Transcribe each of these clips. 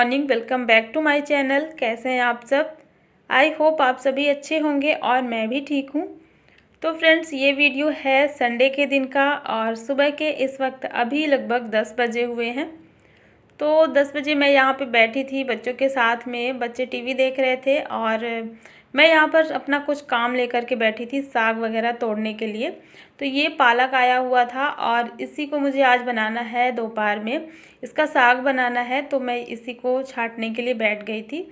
Morning, welcome back to my channel. कैसे हैं आप सब? आई होप आप सभी अच्छे होंगे और मैं भी ठीक हूँ। तो फ्रेंड्स, ये वीडियो है संडे के दिन का और सुबह के इस वक्त अभी लगभग 10 बजे हुए हैं। तो 10 बजे मैं यहाँ पे बैठी थी बच्चों के साथ में। बच्चे टीवी देख रहे थे और मैं यहाँ पर अपना कुछ काम लेकर के बैठी थी, साग वगैरह तोड़ने के लिए। तो ये पालक आया हुआ था और इसी को मुझे आज बनाना है दोपहर में। इसका साग बनाना है, तो मैं इसी को छाँटने के लिए बैठ गई थी।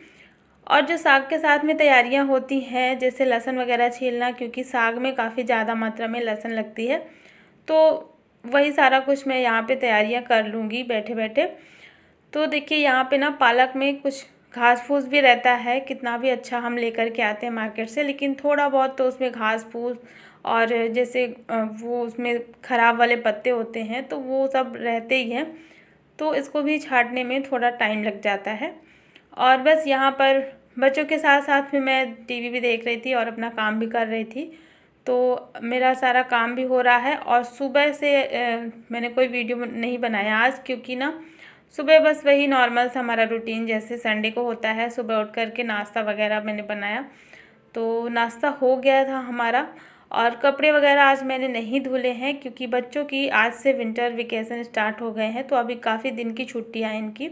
और जो साग के साथ में तैयारियां होती हैं, जैसे लहसुन वगैरह छीलना, क्योंकि साग में काफ़ी ज़्यादा मात्रा में लहसुन लगती है, तो वही सारा कुछ मैं यहाँ पे तैयारियां कर लूँगी बैठे बैठे। तो देखिए, यहाँ पे ना पालक में कुछ घास फूस भी रहता है, कितना भी अच्छा हम लेकर के आते हैं मार्केट से, लेकिन थोड़ा बहुत तो उसमें घास फूस और जैसे वो उसमें ख़राब वाले पत्ते होते हैं, तो वो सब रहते ही हैं। तो इसको भी छाँटने में थोड़ा टाइम लग जाता है। और बस यहाँ पर बच्चों के साथ साथ में मैं टीवी भी देख रही थी और अपना काम भी कर रही थी। तो मेरा सारा काम भी हो रहा है और सुबह से मैंने कोई वीडियो नहीं बनाया आज, क्योंकि ना सुबह बस वही नॉर्मल सा हमारा रूटीन जैसे संडे को होता है। सुबह उठ कर के नाश्ता वगैरह मैंने बनाया, तो नाश्ता हो गया था हमारा। और कपड़े वगैरह आज मैंने नहीं धुले हैं, क्योंकि बच्चों की आज से विंटर वेकेशन स्टार्ट हो गए हैं, तो अभी काफ़ी दिन की छुट्टियाँ हैं इनकी।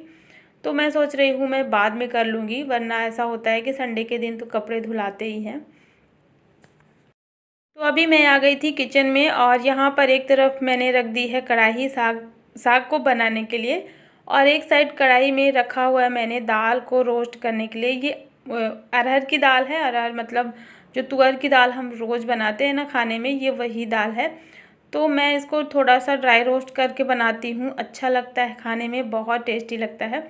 तो मैं सोच रही हूँ मैं बाद में कर लूँगी, वरना ऐसा होता है कि संडे के दिन तो कपड़े धुलाते ही हैं। तो अभी मैं आ गई थी किचन में और यहाँ पर एक तरफ मैंने रख दी है कढ़ाई साग को बनाने के लिए, और एक साइड कढ़ाई में रखा हुआ है मैंने दाल को रोस्ट करने के लिए। ये अरहर की दाल है। अरहर मतलब जो तुअर की दाल हम रोज़ बनाते हैं ना खाने में, ये वही दाल है। तो मैं इसको थोड़ा सा ड्राई रोस्ट करके बनाती हूँ, अच्छा लगता है खाने में, बहुत टेस्टी लगता है।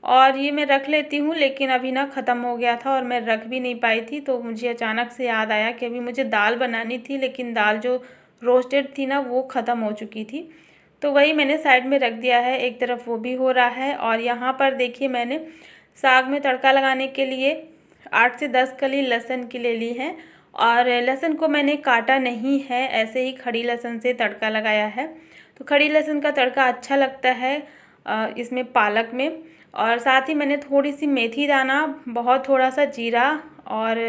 और ये मैं रख लेती हूँ, लेकिन अभी ना ख़त्म हो गया था और मैं रख भी नहीं पाई थी। तो मुझे अचानक से याद आया कि अभी मुझे दाल बनानी थी, लेकिन दाल जो रोस्टेड थी ना वो ख़त्म हो चुकी थी। तो वही मैंने साइड में रख दिया है, एक तरफ वो भी हो रहा है। और यहाँ पर देखिए, मैंने साग में तड़का लगाने के लिए 8 से 10 कली लहसुन की ले ली है। और लहसुन को मैंने काटा नहीं है, ऐसे ही खड़ी लहसुन से तड़का लगाया है। तो खड़ी लहसुन का तड़का अच्छा लगता है इसमें पालक में। और साथ ही मैंने थोड़ी सी मेथी दाना, बहुत थोड़ा सा जीरा और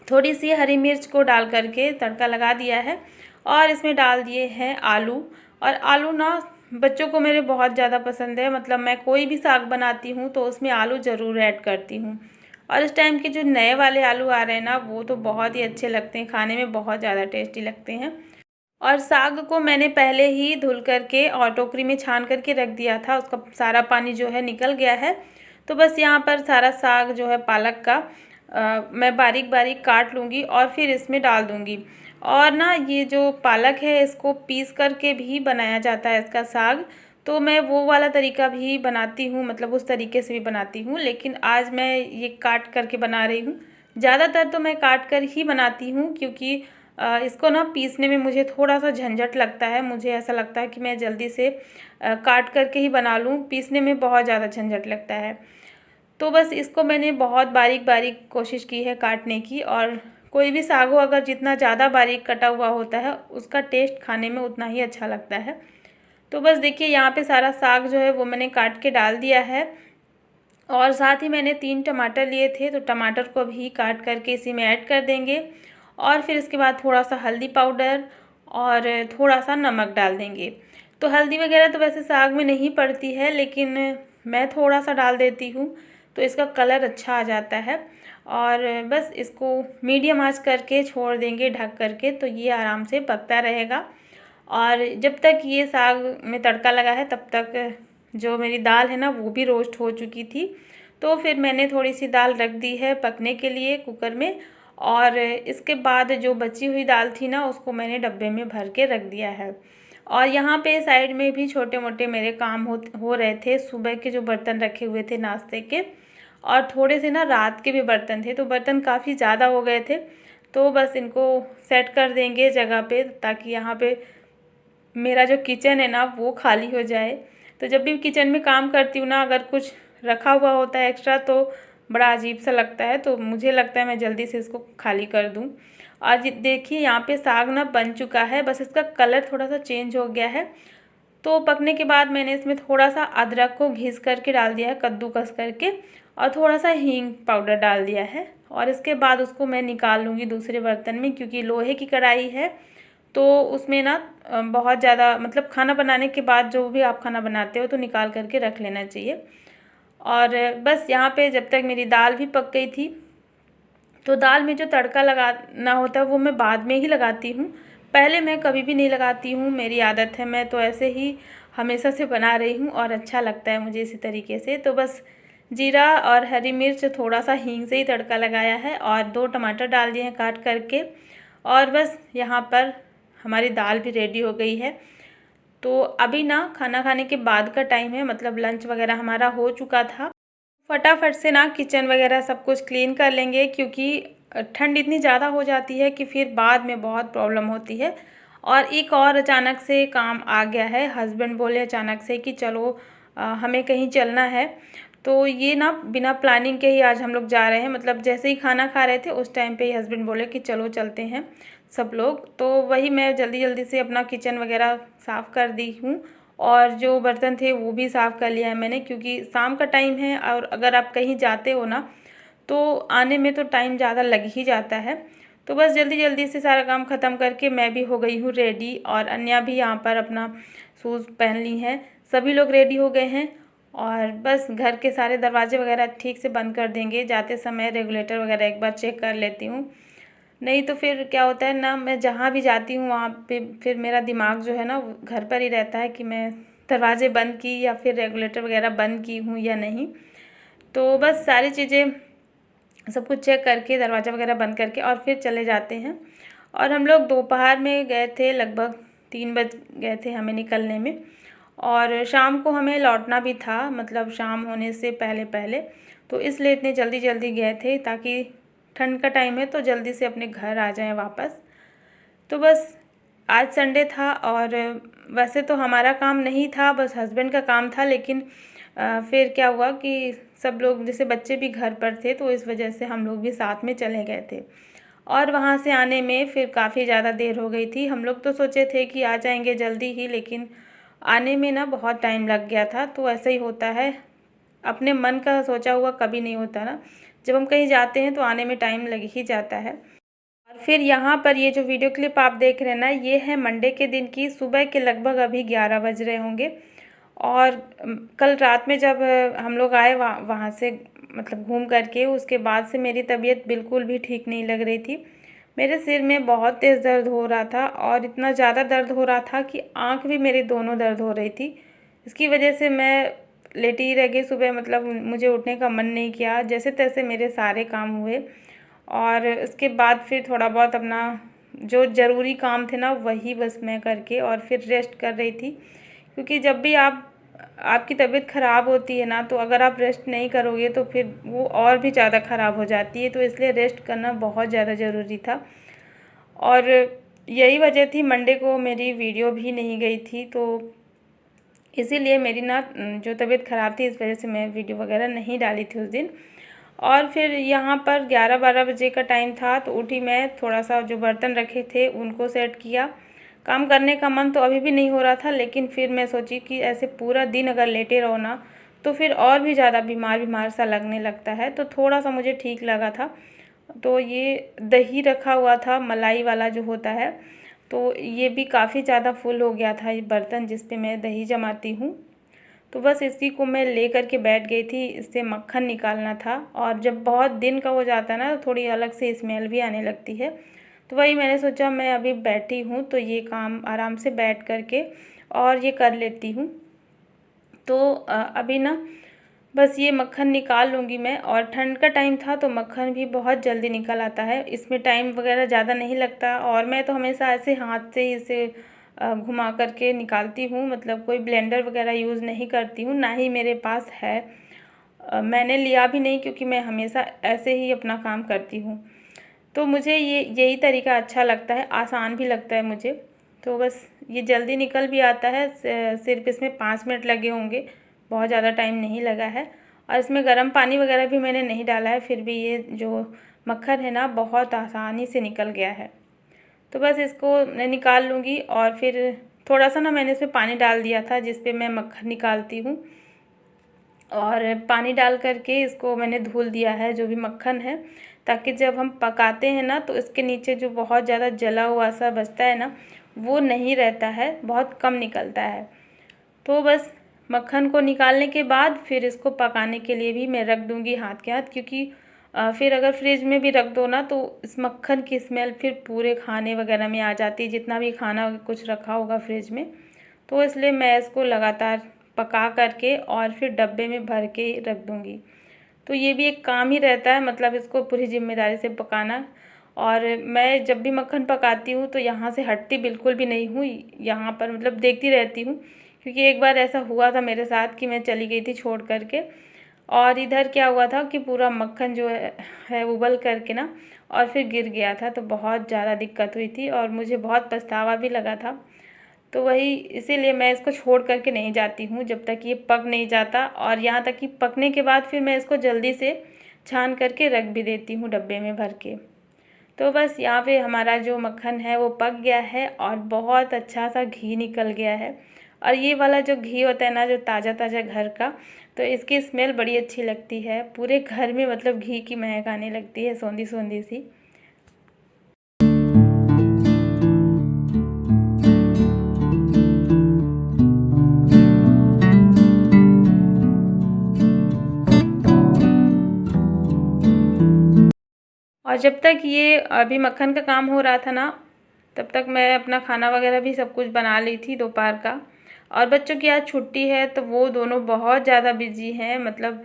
थोड़ी सी हरी मिर्च को डाल करके तड़का लगा दिया है। और इसमें डाल दिए हैं आलू। और आलू ना बच्चों को मेरे बहुत ज़्यादा पसंद है, मतलब मैं कोई भी साग बनाती हूँ तो उसमें आलू ज़रूर ऐड करती हूँ। और इस टाइम के जो नए वाले आलू आ रहे हैं ना, वो तो बहुत ही अच्छे लगते हैं, खाने में बहुत ज़्यादा टेस्टी लगते हैं। और साग को मैंने पहले ही धुल करके और टोकरी में छान करके रख दिया था, उसका सारा पानी जो है निकल गया है। तो बस यहाँ पर सारा साग जो है पालक का मैं बारीक बारीक काट लूँगी और फिर इसमें डाल दूँगी। और ना ये जो पालक है, इसको पीस करके भी बनाया जाता है इसका साग। तो मैं वो वाला तरीका भी बनाती हूँ, मतलब उस तरीके से भी बनाती हूँ, लेकिन आज मैं ये काट करके बना रही हूँ। ज़्यादातर तो मैं काट कर ही बनाती हूँ, क्योंकि इसको ना पीसने में मुझे थोड़ा सा झंझट लगता है। मुझे ऐसा लगता है कि मैं जल्दी से काट करके ही बना लूँ, पीसने में बहुत ज़्यादा झंझट लगता है। तो बस इसको मैंने बहुत बारीक बारीक कोशिश की है काटने की। और कोई भी साग हो, अगर जितना ज़्यादा बारीक कटा हुआ होता है, उसका टेस्ट खाने में उतना ही अच्छा लगता है। तो बस देखिए, यहाँ पे सारा साग जो है वो मैंने काट के डाल दिया है। और साथ ही मैंने 3 टमाटर लिए थे, तो टमाटर को भी काट करके इसी में ऐड कर देंगे। और फिर इसके बाद थोड़ा सा हल्दी पाउडर और थोड़ा सा नमक डाल देंगे। तो हल्दी वगैरह तो वैसे साग में नहीं पड़ती है, लेकिन मैं थोड़ा सा डाल देती हूँ, तो इसका कलर अच्छा आ जाता है। और बस इसको मीडियम आंच करके छोड़ देंगे ढक करके, तो ये आराम से पकता रहेगा। और जब तक ये साग में तड़का लगा है, तब तक जो मेरी दाल है ना वो भी रोस्ट हो चुकी थी। तो फिर मैंने थोड़ी सी दाल रख दी है पकने के लिए कुकर में। और इसके बाद जो बची हुई दाल थी ना, उसको मैंने डब्बे में भर के रख दिया है। और यहाँ पे साइड में भी छोटे मोटे मेरे काम हो रहे थे। सुबह के जो बर्तन रखे हुए थे नाश्ते के, और थोड़े से ना रात के भी बर्तन थे, तो बर्तन काफ़ी ज़्यादा हो गए थे। तो बस इनको सेट कर देंगे जगह पे, ताकि यहाँ पे मेरा जो किचन है ना वो खाली हो जाए। तो जब भी किचन में काम करती हूँ ना, अगर कुछ रखा हुआ होता है एक्स्ट्रा, तो बड़ा अजीब सा लगता है। तो मुझे लगता है मैं जल्दी से इसको खाली कर दूँ। और देखिए, यहाँ पे साग ना बन चुका है, बस इसका कलर थोड़ा सा चेंज हो गया है। तो पकने के बाद मैंने इसमें थोड़ा सा अदरक को घिस करके डाल दिया है, कद्दूकस करके, और थोड़ा सा हींग पाउडर डाल दिया है। और इसके बाद उसको मैं निकाल लूँगी दूसरे बर्तन में, क्योंकि लोहे की कढ़ाई है तो उसमें ना बहुत ज़्यादा, मतलब खाना बनाने के बाद जो भी आप खाना बनाते हो तो निकाल करके रख लेना चाहिए। और बस यहाँ पे जब तक मेरी दाल भी पक गई थी, तो दाल में जो तड़का लगाना होता है वो मैं बाद में ही लगाती हूँ, पहले मैं कभी भी नहीं लगाती हूँ। मेरी आदत है, मैं तो ऐसे ही हमेशा से बना रही हूँ और अच्छा लगता है मुझे इसी तरीके से। तो बस जीरा और हरी मिर्च, थोड़ा सा हींग से ही तड़का लगाया है और 2 टमाटर डाल दिए हैं काट करके। और बस यहाँ पर हमारी दाल भी रेडी हो गई है। तो अभी ना खाना खाने के बाद का टाइम है, मतलब लंच वगैरह हमारा हो चुका था। फटाफट से ना किचन वगैरह सब कुछ क्लीन कर लेंगे, क्योंकि ठंड इतनी ज़्यादा हो जाती है कि फिर बाद में बहुत प्रॉब्लम होती है। और एक और अचानक से काम आ गया है, हस्बैंड बोले अचानक से कि चलो हमें कहीं चलना है। तो ये ना बिना प्लानिंग के ही आज हम लोग जा रहे हैं, मतलब जैसे ही खाना खा रहे थे उस टाइम पे ही हस्बैंड बोले कि चलो चलते हैं सब लोग। तो वही मैं जल्दी जल्दी से अपना किचन वगैरह साफ़ कर दी हूँ, और जो बर्तन थे वो भी साफ़ कर लिया है मैंने, क्योंकि शाम का टाइम है और अगर आप कहीं जाते हो ना तो आने में तो टाइम ज़्यादा लग ही जाता है। तो बस जल्दी जल्दी से सारा काम ख़त्म करके मैं भी हो गई हूँ रेडी, और अन्या भी यहाँ पर अपना शूज़ पहन ली हैं, सभी लोग रेडी हो गए हैं। और बस घर के सारे दरवाजे वगैरह ठीक से बंद कर देंगे, जाते समय रेगुलेटर वगैरह एक बार चेक कर लेती हूँ, नहीं तो फिर क्या होता है ना, मैं जहाँ भी जाती हूँ वहाँ पे फिर मेरा दिमाग जो है ना घर पर ही रहता है कि मैं दरवाजे बंद की या फिर रेगुलेटर वगैरह बंद की हूँ या नहीं। तो बस सारी चीज़ें सब कुछ चेक करके दरवाज़ा वगैरह बंद करके और फिर चले जाते हैं। और हम लोग दोपहर में गए थे, लगभग 3 बज गए थे हमें निकलने में, और शाम को हमें लौटना भी था, मतलब शाम होने से पहले पहले। तो इसलिए इतने जल्दी जल्दी गए थे ताकि ठंड का टाइम है तो जल्दी से अपने घर आ जाएं वापस। तो बस आज संडे था, और वैसे तो हमारा काम नहीं था, बस हस्बैंड का काम था, लेकिन फिर क्या हुआ कि सब लोग, जैसे बच्चे भी घर पर थे तो इस वजह से हम लोग भी साथ में चले गए थे। और वहाँ से आने में फिर काफ़ी ज़्यादा देर हो गई थी। हम लोग तो सोचे थे कि आ जाएंगे जल्दी ही, लेकिन आने में ना बहुत टाइम लग गया था। तो ऐसा ही होता है, अपने मन का सोचा हुआ कभी नहीं होता ना, जब हम कहीं जाते हैं तो आने में टाइम लग ही जाता है। और फिर यहाँ पर ये जो वीडियो क्लिप आप देख रहे हैं ना, ये है मंडे के दिन की सुबह के, लगभग अभी 11 बज रहे होंगे। और कल रात में जब हम लोग आए वहाँ से, मतलब घूम करके, उसके बाद से मेरी तबीयत बिल्कुल भी ठीक नहीं लग रही थी। मेरे सिर में बहुत तेज़ दर्द हो रहा था, और इतना ज़्यादा दर्द हो रहा था कि आँख भी मेरी दोनों दर्द हो रही थी। इसकी वजह से मैं लेटी ही रह गई सुबह, मतलब मुझे उठने का मन नहीं किया, जैसे तैसे मेरे सारे काम हुए। और उसके बाद फिर थोड़ा बहुत अपना जो ज़रूरी काम थे ना वही बस मैं करके और फिर रेस्ट कर रही थी, क्योंकि जब भी आपकी तबीयत ख़राब होती है ना, तो अगर आप रेस्ट नहीं करोगे तो फिर वो और भी ज़्यादा ख़राब हो जाती है। तो इसलिए रेस्ट करना बहुत ज़्यादा ज़रूरी था, और यही वजह थी मंडे को मेरी वीडियो भी नहीं गई थी। तो इसीलिए मेरी ना जो तबीयत ख़राब थी, इस वजह से मैं वीडियो वगैरह नहीं डाली थी उस दिन। और फिर यहाँ पर 11-12 बजे का टाइम था, तो उठी मैं, थोड़ा सा जो बर्तन रखे थे उनको सेट किया। काम करने का मन तो अभी भी नहीं हो रहा था, लेकिन फिर मैं सोची कि ऐसे पूरा दिन अगर लेटे रहो ना तो फिर और भी ज़्यादा बीमार बीमार सा लगने लगता है। तो थोड़ा सा मुझे ठीक लगा था। तो ये दही रखा हुआ था, मलाई वाला जो होता है, तो ये भी काफ़ी ज़्यादा फुल हो गया था, ये बर्तन जिस पे मैं दही जमाती हूँ। तो बस इसी को मैं ले कर के बैठ गई थी, इससे मक्खन निकालना था। और जब बहुत दिन का हो जाता है ना तो थोड़ी अलग से स्मेल भी आने लगती है। तो वही मैंने सोचा मैं अभी बैठी हूँ तो ये काम आराम से बैठ कर के और ये कर लेती हूँ। तो अभी ना बस ये मक्खन निकाल लूँगी मैं। और ठंड का टाइम था तो मक्खन भी बहुत जल्दी निकल आता है, इसमें टाइम वगैरह ज़्यादा नहीं लगता। और मैं तो हमेशा ऐसे हाथ से ही इसे घुमा करके निकालती हूँ, मतलब कोई ब्लेंडर वगैरह यूज़ नहीं करती हूँ, ना ही मेरे पास है। मैंने लिया भी नहीं, क्योंकि मैं हमेशा ऐसे ही अपना काम करती हूँ। तो मुझे यही तरीका अच्छा लगता है, आसान भी लगता है मुझे। तो बस ये जल्दी निकल भी आता है, सिर्फ इसमें 5 मिनट लगे होंगे, बहुत ज़्यादा टाइम नहीं लगा है। और इसमें गर्म पानी वगैरह भी मैंने नहीं डाला है, फिर भी ये जो मक्खन है ना बहुत आसानी से निकल गया है। तो बस इसको मैं निकाल लूँगी और फिर थोड़ा सा ना मैंने इसमें पानी डाल दिया था जिस पे मैं मक्खन निकालती हूँ, और पानी डाल करके इसको मैंने धुल दिया है जो भी मक्खन है, ताकि जब हम पकाते हैं ना तो इसके नीचे जो बहुत ज़्यादा जला हुआ सा बचता है ना, वो नहीं रहता है, बहुत कम निकलता है। तो बस मक्खन को निकालने के बाद फिर इसको पकाने के लिए भी मैं रख दूँगी हाथ के हाथ, क्योंकि फिर अगर फ्रिज में भी रख दो ना तो इस मक्खन की स्मेल फिर पूरे खाने वगैरह में आ जाती है, जितना भी खाना कुछ रखा होगा फ्रिज में। तो इसलिए मैं इसको लगातार पका करके और फिर डब्बे में भर के रख दूँगी। तो ये भी एक काम ही रहता है, मतलब इसको पूरी ज़िम्मेदारी से पकाना। और मैं जब भी मक्खन पकाती हूँ तो यहाँ से हटती बिल्कुल भी नहीं हूँ, यहाँ पर मतलब देखती रहती हूँ, क्योंकि एक बार ऐसा हुआ था मेरे साथ कि मैं चली गई थी छोड़ करके, और इधर क्या हुआ था कि पूरा मक्खन जो है उबल करके ना और फिर गिर गया था। तो बहुत ज़्यादा दिक्कत हुई थी और मुझे बहुत पछतावा भी लगा था। तो वही इसीलिए मैं इसको छोड़ करके नहीं जाती हूँ जब तक ये पक नहीं जाता, और यहाँ तक कि पकने के बाद फिर मैं इसको जल्दी से छान करके रख भी देती हूँ डब्बे में भर के। तो बस यहाँ पे हमारा जो मक्खन है वो पक गया है और बहुत अच्छा सा घी निकल गया है। और ये वाला जो घी होता है ना, जो ताज़ा ताज़ा घर का, तो इसकी स्मेल बड़ी अच्छी लगती है, पूरे घर में मतलब घी की महक आने लगती है, सौंधी सौंधी सी। और जब तक ये अभी मक्खन का काम हो रहा था ना, तब तक मैं अपना खाना वगैरह भी सब कुछ बना ली थी दोपहर का। और बच्चों की आज छुट्टी है तो वो दोनों बहुत ज़्यादा बिजी हैं, मतलब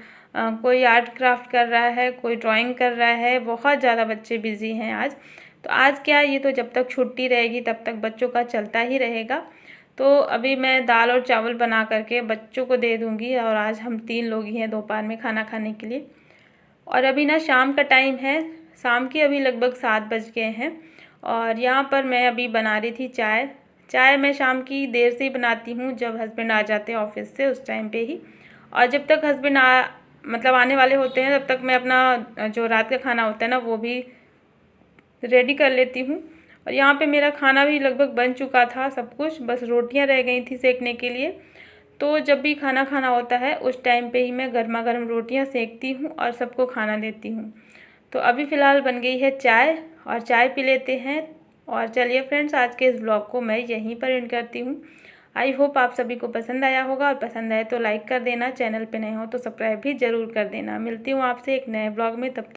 कोई आर्ट क्राफ्ट कर रहा है, कोई ड्राइंग कर रहा है, बहुत ज़्यादा बच्चे बिजी हैं आज। तो आज क्या, ये तो जब तक छुट्टी रहेगी तब तक बच्चों का चलता ही रहेगा। तो अभी मैं दाल और चावल बना करके बच्चों को दे दूँगी, और आज हम 3 लोग ही हैं दोपहर में खाना खाने के लिए। और अभी ना शाम का टाइम है, शाम के अभी लगभग 7 बज गए हैं, और यहाँ पर मैं अभी बना रही थी चाय। चाय मैं शाम की देर से ही बनाती हूँ, जब हस्बैंड आ जाते हैं ऑफिस से उस टाइम पे ही। और जब तक हस्बैंड मतलब आने वाले होते हैं तब तक मैं अपना जो रात का खाना होता है ना वो भी रेडी कर लेती हूँ। और यहाँ पे मेरा खाना भी लगभग बन चुका था सब कुछ, बस रोटियाँ रह गई थी सेकने के लिए। तो जब भी खाना खाना होता है उस टाइम पे ही मैं गर्मा गर्म रोटियाँ सेकती हूँ और सबको खाना देती हूँ। तो अभी फ़िलहाल बन गई है चाय, और चाय पी लेते हैं। और चलिए फ्रेंड्स, आज के इस ब्लॉग को मैं यहीं पर एंड करती हूँ। आई होप आप सभी को पसंद आया होगा, और पसंद आए तो लाइक कर देना, चैनल पे नए हो तो सब्सक्राइब भी ज़रूर कर देना। मिलती हूँ आपसे एक नए ब्लॉग में, तब